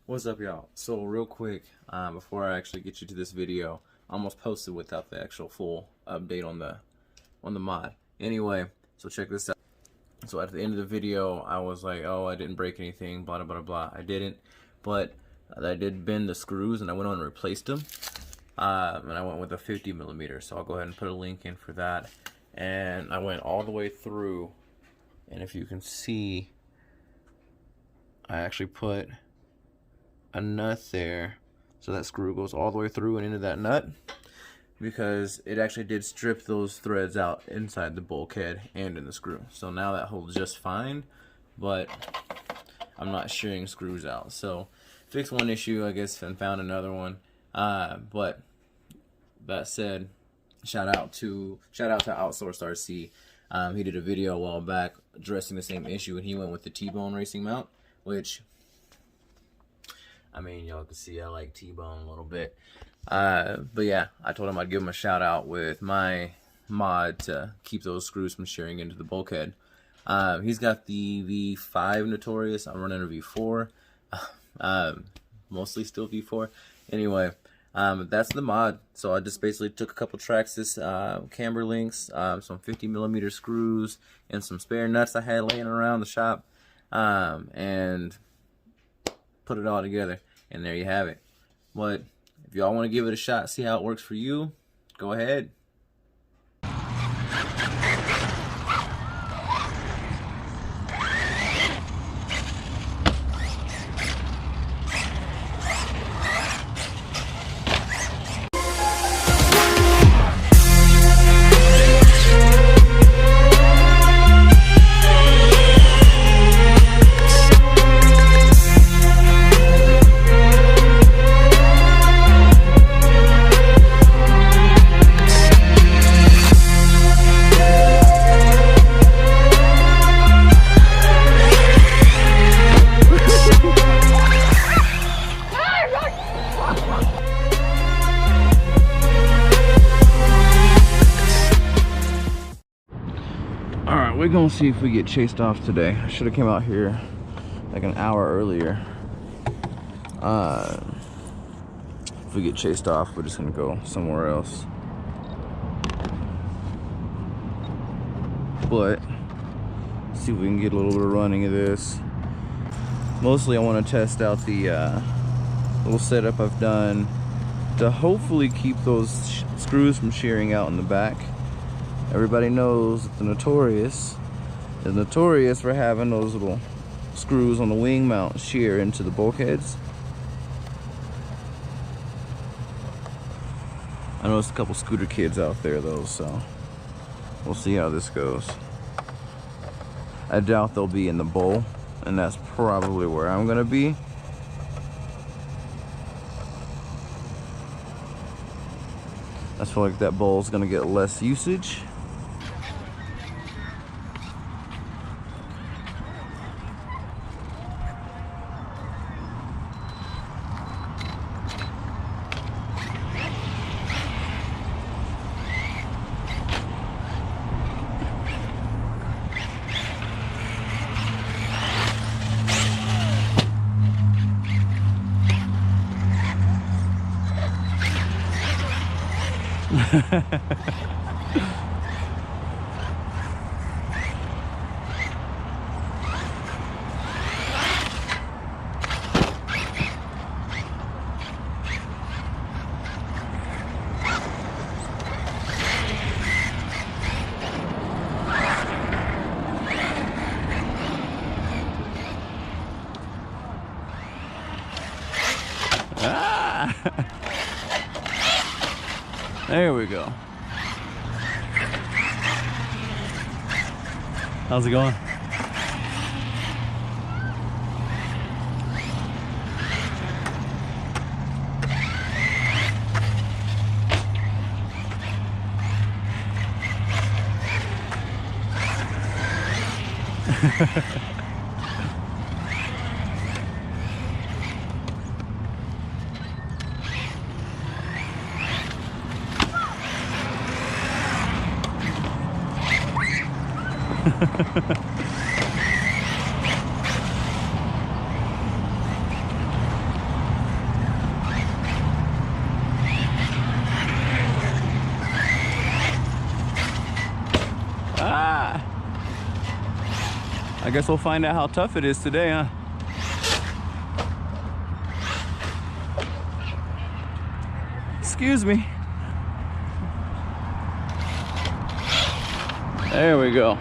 What's up, y'all? So real quick, before I actually get you to this video, I almost posted without the actual full update on the mod. Anyway, so check this out. So at the end of the video, I was like, oh, I didn't break anything, blah, blah, blah, blah. I didn't, but I did bend the screws, and I went on and replaced them. And I went with a 50mm, so I'll go ahead and put a link in for that. And I went all the way through, and if you can see, I actually put a nut there, so that screw goes all the way through and into that nut, because it actually did strip those threads out inside the bulkhead and in the screw. So now that holds just fine, but I'm not shearing screws out. So fixed one issue, I guess, and found another one. But that said, shout out to Outsourced RC. He did a video a while back addressing the same issue, and he went with the T-bone racing mount, which, I mean, y'all can see I like T-bone a little bit. But yeah, I told him I'd give him a shout out with my mod to keep those screws from shearing into the bulkhead. He's got the V5 Notorious. I'm running a V4. Mostly still V4. Anyway, that's the mod. So I just basically took a couple Traxxas camber links, some 50mm screws, and some spare nuts I had laying around the shop, and put it all together, and there you have it. But if y'all want to give it a shot, see how it works for you, go ahead. We're gonna see if we get chased off today. I should have came out here like an hour earlier. If we get chased off, we're just gonna go somewhere else. But see if we can get a little bit of running of this. Mostly I want to test out the little setup I've done to hopefully keep those screws from shearing out in the back. Everybody knows that the Notorious is notorious for having those little screws on the wing mount shear into the bulkheads. I know there's a couple scooter kids out there though, so we'll see how this goes. I doubt they'll be in the bowl, and that's probably where I'm gonna be. I feel like that bowl's gonna get less usage. There we go. How's it going? I guess we'll find out how tough it is today, huh? Excuse me. There we go.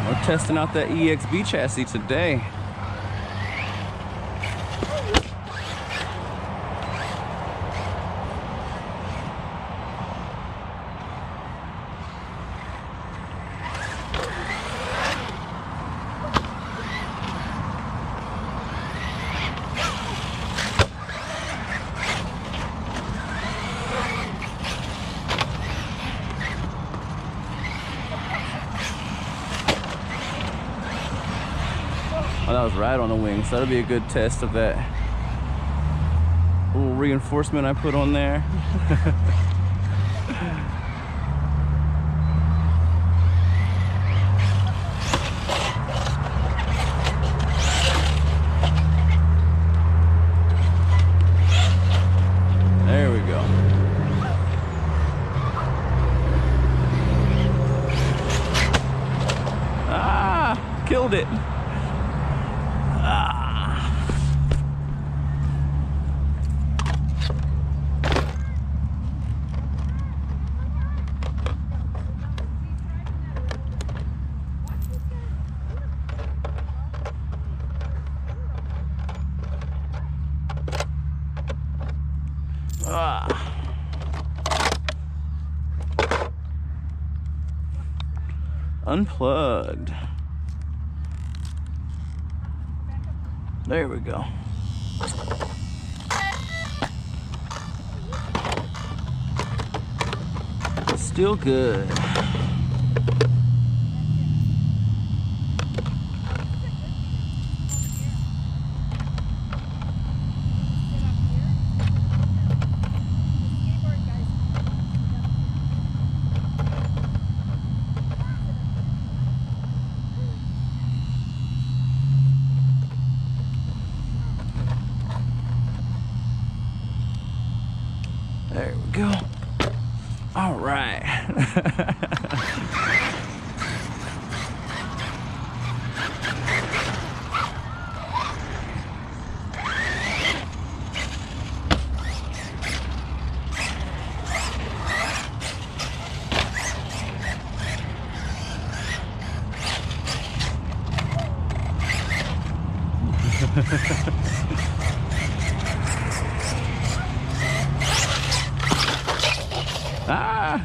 We're testing out that EXB chassis today. Oh, that was right on the wing, so that'll be a good test of that little reinforcement I put on there. There we go. Ah, killed it. Unplugged. There we go. Still good. There we go. All right. Ah!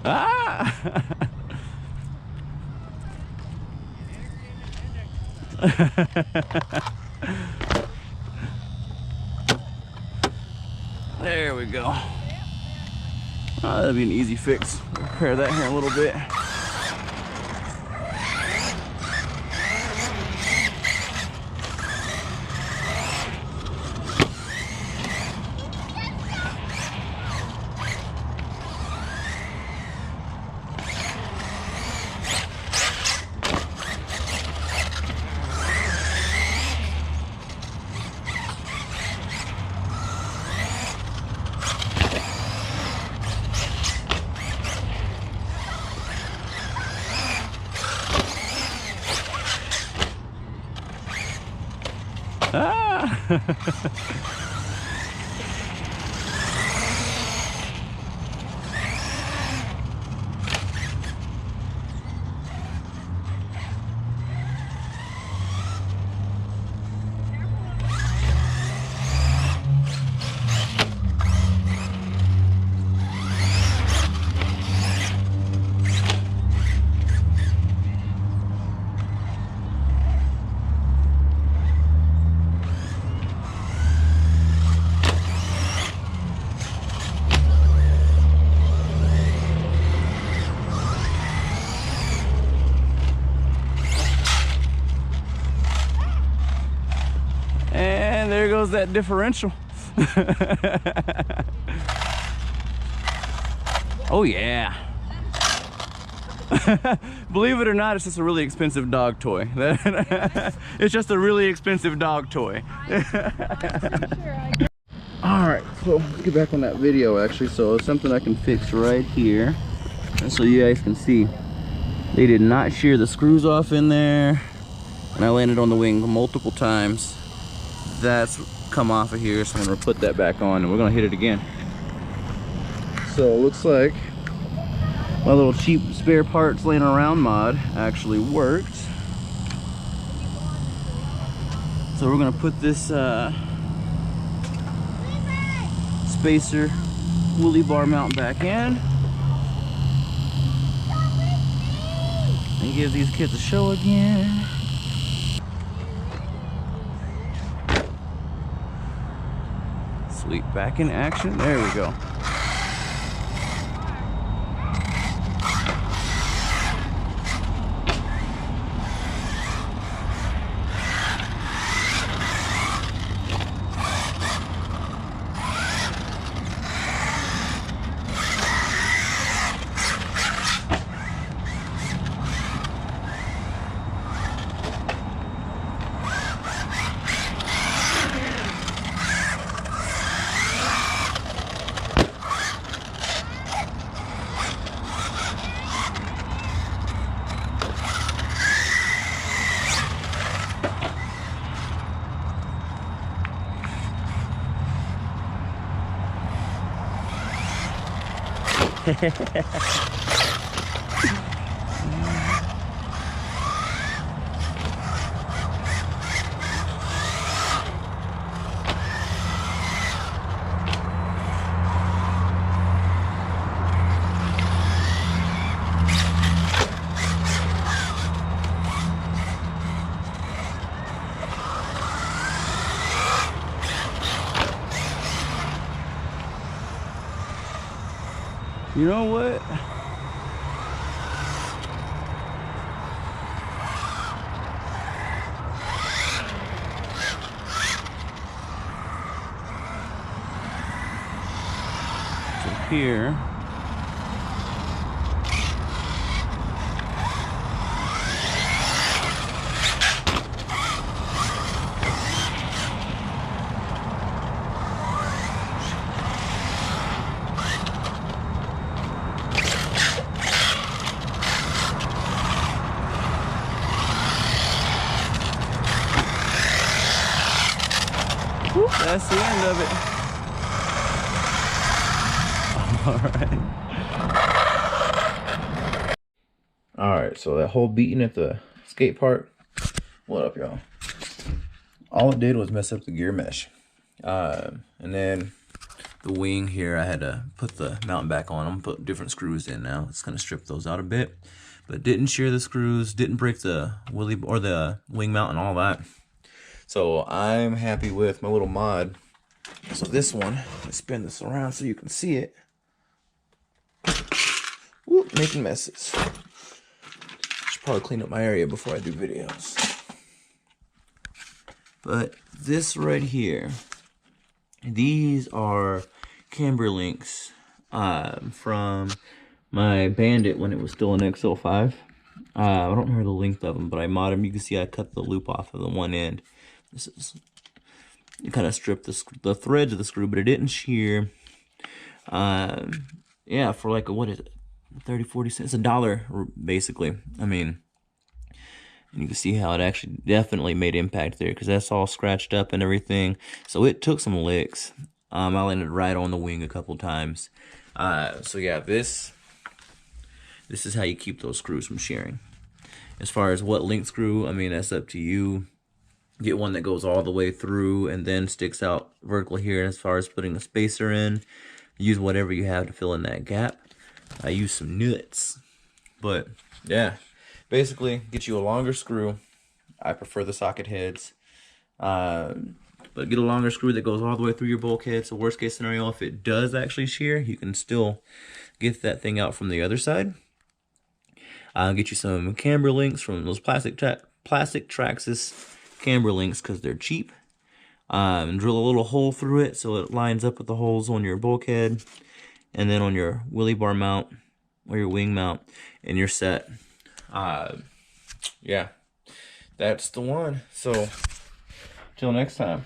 Ah! There we go. That'll be an easy fix. Repair that here in a little bit. Ah! And there goes that differential. Oh yeah. Believe it or not, it's just a really expensive dog toy. It's just a really expensive dog toy. Alright, so let's get back on that video actually. So it's something I can fix right here. And so you guys can see, they did not shear the screws off in there. And I landed on the wing multiple times. That's come off of here, so I'm gonna put that back on and we're gonna hit it again. So it looks like my little cheap spare parts laying around mod actually worked. So we're gonna put this spacer woolly bar mount back in and give these kids a show again. Sweet, back in action. There we go. You know what? So here. That's the end of it. Alright, so that whole beating at the skate park, what up, y'all? All it did was mess up the gear mesh. And then the wing here, I had to put the mount back on. I'm gonna put different screws in now. It's gonna strip those out a bit. But didn't shear the screws, didn't break the wheelie or the wing mount and all that. So I'm happy with my little mod. So this one, let's spin this around so you can see it. Whoop, making messes. Should probably clean up my area before I do videos. But this right here, these are camber links from my Bandit when it was still an XL5. I don't remember the length of them, but I modded them. You can see I cut the loop off of the one end. This is, you kind of stripped the threads of the screw, but it didn't shear. Yeah, for like, what is it, 30, 40 cents, $1 basically. I mean, And you can see how it actually definitely made impact there, because that's all scratched up and everything. So it took some licks. I landed right on the wing a couple times. So yeah, this is how you keep those screws from shearing. As far as what length screw, I mean, that's up to you. Get one that goes all the way through and then sticks out vertically here. As far as putting a spacer in, use whatever you have to fill in that gap. I use some nuts. But yeah, basically get you a longer screw. I prefer the socket heads. But get a longer screw that goes all the way through your bulkhead. So worst case scenario, if it does actually shear, you can still get that thing out from the other side. Get you some camber links from those plastic Traxxas camber links, because they're cheap. And drill a little hole through it so it lines up with the holes on your bulkhead, and then on your wheelie bar mount or your wing mount, and you're set. Yeah, that's the one. So till next time.